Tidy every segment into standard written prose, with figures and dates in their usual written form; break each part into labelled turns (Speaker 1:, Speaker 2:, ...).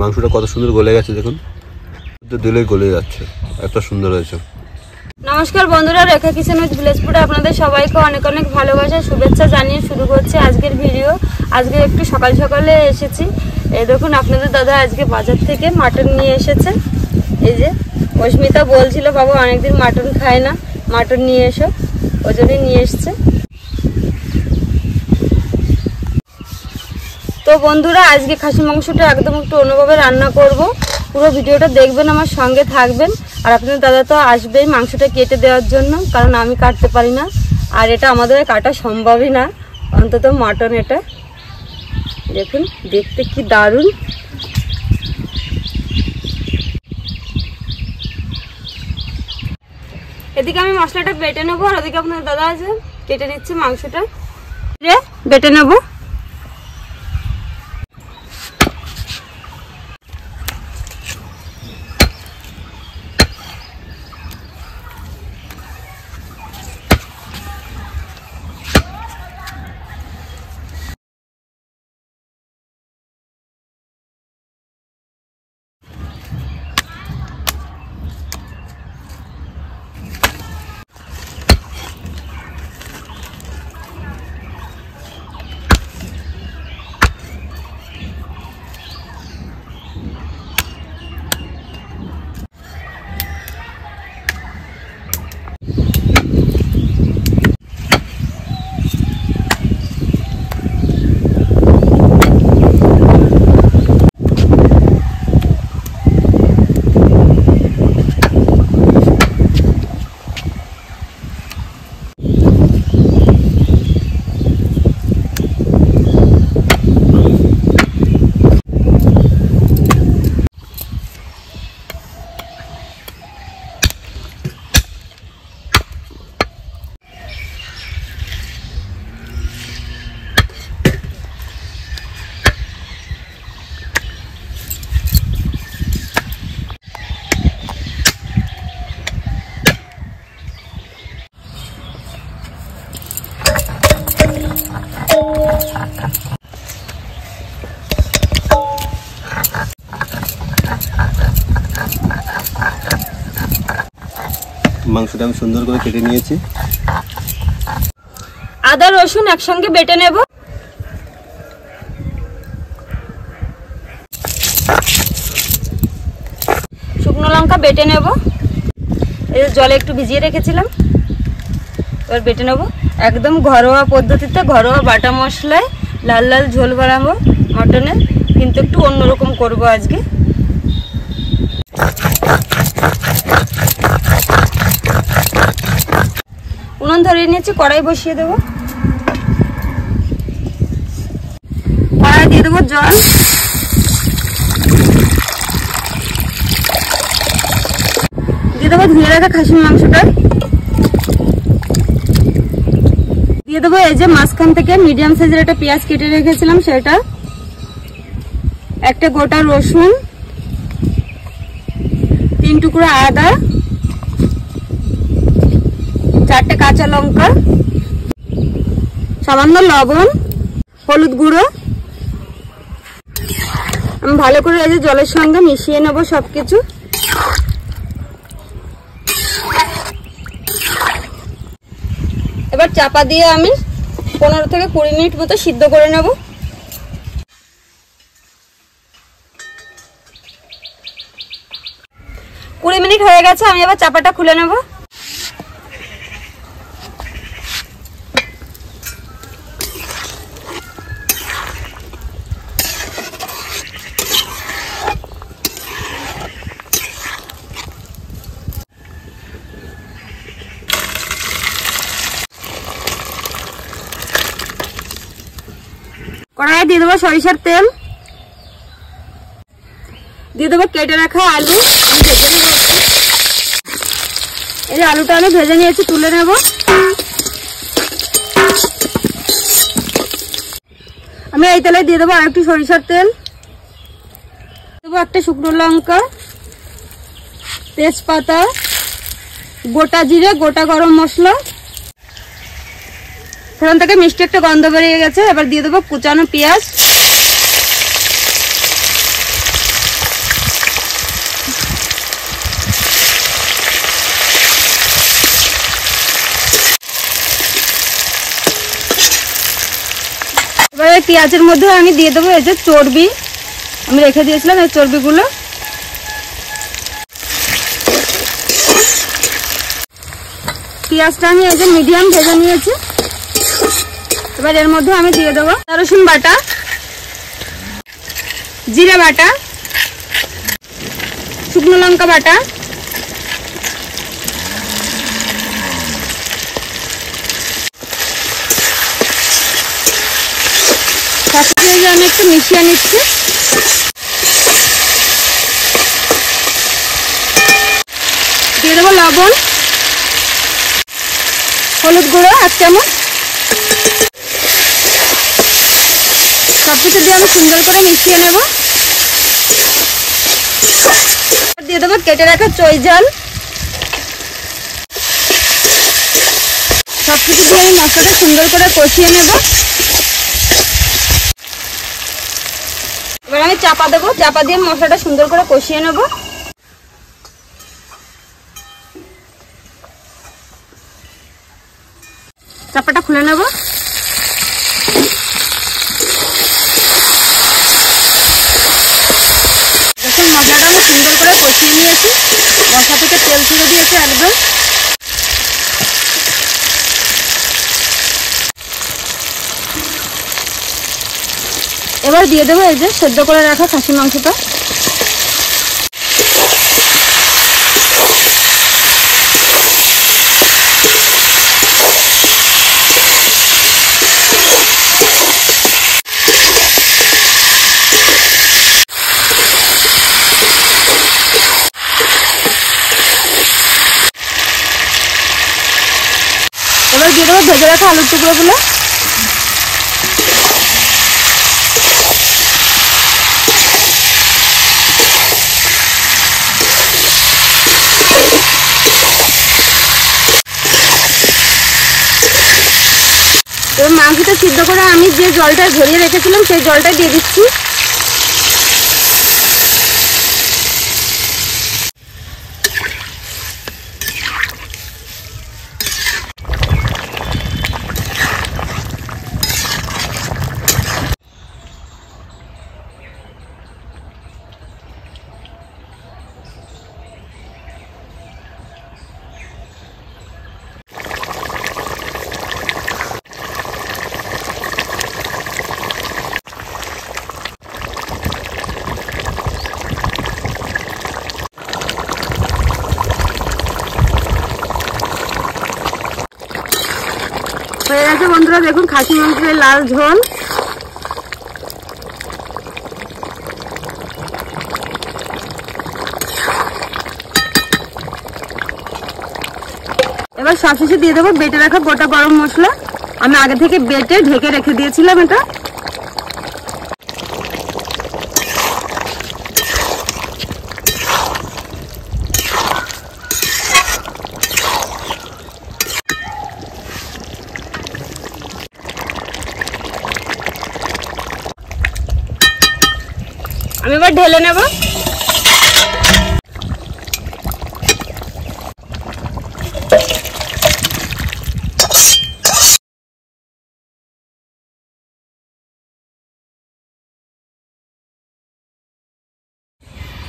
Speaker 1: মাংসটা কত সুন্দর গলে গেছে দেখুন, দিলেই গলে যাচ্ছে, এত সুন্দর হয়েছে।
Speaker 2: নমস্কার বন্ধুরা, রেখা কিচেন উইথ ভিলেজ ফুডে আপনাদের সবাইকে অনেক অনেক ভালোবাসা শুভেচ্ছা জানিয়ে শুরু করছি আজকের ভিডিও। আজকে একটু সকাল সকালে এসেছি। এই দেখুন আপনাদের দাদা আজকে বাজার থেকে মাটন নিয়ে এসেছে। এই যে অস্মিতা বলছিল বাবা অনেকদিন মাটন খায় না, মাটন নিয়ে এসো, ওই জন্যই নিয়ে এসছে। তো বন্ধুরা আজকে খাসি মাংসটা একদম একটু অন্যভাবে রান্না করব, পুরো ভিডিওটা দেখবেন, আমার সঙ্গে থাকবেন। আর আপনাদের দাদা তো আসবেই মাংসটা কেটে দেওয়ার জন্য, কারণ আমি কাটতে পারি না, আর এটা আমাদের কাটা সম্ভবই না, অন্তত মাটন। এটা দেখুন দেখতে কি দারুণ। এদিকে আমি মশলাটা বেটে নেবো, আর ওদিকে আপনাদের দাদা আছে কেটে নিচ্ছে মাংসটা, বেটে নেবো।
Speaker 1: মাংসটা আমি সুন্দর করে কেটে নিয়েছি।
Speaker 2: আদা রসুন একসঙ্গে বেটে নেব। শুকনো লঙ্কা বেটে নেব, এই জলে একটু ভিজিয়ে রেখেছিলাম, এবার বেটে নেব। একদম ঘরোয়া পদ্ধতিতে, ঘরোয়া বাটা মশলায় লাল লাল ঝোল বানাবো মটনের, কিন্তু একটু অন্যরকম করব আজকে। উনুন ধরিয়ে নিয়েছি, কড়াই বসিয়ে দেবো। কড়াই দিয়ে দেবো জল, দিয়ে দেবো ধুয়ে রাখা খাসির মাংসটা, দিয়ে দেবো এই যে মাঝখান থেকে মিডিয়াম সাইজের একটা পেঁয়াজ কেটে রেখেছিলাম সেটা, একটা গোটা রসুন, 3 টুকরো আদা, 4টে কাঁচা লঙ্কা, সামান্য লবণ, হলুদ গুঁড়ো। আমি ভালো করে এই যে জলের সঙ্গে মিশিয়ে নেব সবকিছু। এবার চাপা দিয়ে আমি 15 থেকে 20 মিনিট মতো সিদ্ধ করে নেব। কুড়ি মিনিট হয়ে গেছে, আমি এবার চাপাটা খুলে নেব। কড়াইয়ে দিয়ে দেবো সরিষার তেল, দিয়ে দেবো কেটে রাখা আলু। এই যে আলুটা আমি ভেজে নিয়েছি, তুলে নেব। আমি এই তেলে দিয়ে দেবো আর একটু সরিষার তেল, দেবো একটা শুকনো লঙ্কা, তেজপাতা, গোটা জিরে, গোটা গরম মশলা। ফোড়ন থেকে মিষ্টি একটা গন্ধ বেরিয়ে গেছে, এবার দিয়ে দেবো কুচানো পেঁয়াজ, পেঁয়াজের মধ্যে আমি দিয়ে দেবো এই যে চর্বি, আমি রেখে দিয়েছিলাম এই চর্বিগুলো। পেঁয়াজটা আমি এই যে মিডিয়াম ভেজে নিয়েছি। এবার এর মধ্যে আমি দিয়ে দেবো রসুন বাটা, জিরে বাটা, শুকনো লঙ্কা বাটা, সবকিছু আমি একটু মিশিয়ে নিচ্ছি। দিয়ে দেবো লবণ, হলুদ গুঁড়ো 1 চামচ। সবকিছু দিয়ে আমি সুন্দর করে মিশিয়ে নেব। দিয়ে দেবো কেটে রাখা চৈজাল। সবকিছু দিয়ে আমি মশলাটা সুন্দর করে কষিয়ে নেব। এবার আমি চাপা দেবো, চাপা দিয়ে মশলাটা সুন্দর করে কষিয়ে নেব। চাপাটা খুলে নেব। দেখুন মশলাটা আমি সুন্দর করে কষিয়ে নিয়েছি, মশলা থেকে তেল ছেড়ে দিয়েছে একদম। এবার দিয়ে দেবো এই যে সেদ্ধ করে রাখা খাসির মাংসটা। এবার দিয়ে দেবো ভেজে রাখা আলুর টুকরোগুলো। এবার মাংসটা সিদ্ধ করে আমি যে জলটা ঝরিয়ে রেখেছিলাম সেই জলটা দিয়ে দিচ্ছি। হয়ে গেছে বন্ধুরা, দেখুন খাসি মাংসের লাল ঝোল। এবার সবশেষে দিয়ে দেবো বেটে রাখা গোটা গরম মশলা। আমি আগে থেকে বেটে ঢেকে রেখে দিয়েছিলাম এটা। আমি এবার ঢেলে নেব।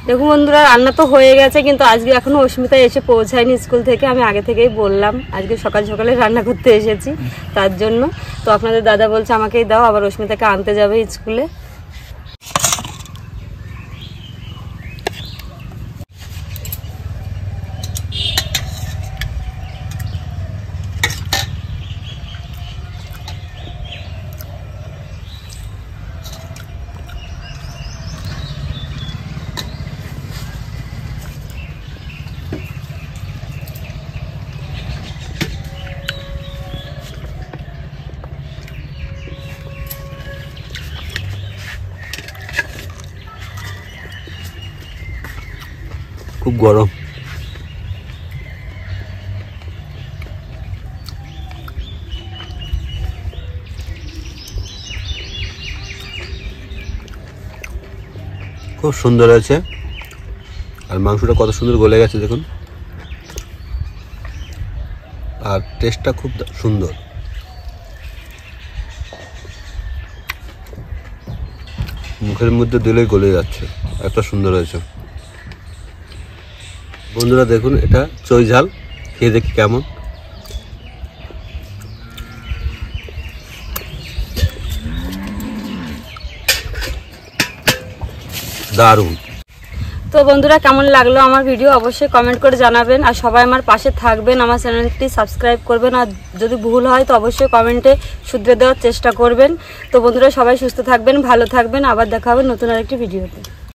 Speaker 2: দেখুন বন্ধুরা, রান্না তো হয়ে গেছে, কিন্তু আজকে এখনো অস্মিতা এসে পৌঁছায়নি স্কুল থেকে। আমি আগে থেকেই বললাম আজকে সকাল সকালে রান্না করতে এসেছি তার জন্য। তো আপনাদের দাদা বলছে আমাকেই দাও, আবার অস্মিতাকে আনতে যাবে স্কুলে।
Speaker 1: খুব গরম। খুব সুন্দর হয়েছে, আর মাংসটা কত সুন্দর গলে গেছে দেখুন, আর টেস্টটা খুব সুন্দর। মুখের মধ্যে দিলেই গলে যাচ্ছে, এত সুন্দর হয়েছে। বন্ধুরা দেখুন, এটা চই ঝাল, খেয়ে দেখি কেমন। দারুণ।
Speaker 2: তো বন্ধুরা, কেমন লাগলো আমার ভিডিও অবশ্যই কমেন্ট করে জানাবেন, আর সবাই আমার পাশে থাকবেন, আমার চ্যানেলটি সাবস্ক্রাইব করবেন, আর যদি ভুল হয় তো অবশ্যই কমেন্টে শুধরে দেওয়ার চেষ্টা করবেন। তো বন্ধুরা, সবাই সুস্থ থাকবেন, ভালো থাকবেন, আবার দেখা হবে নতুন আরেকটি ভিডিওতে।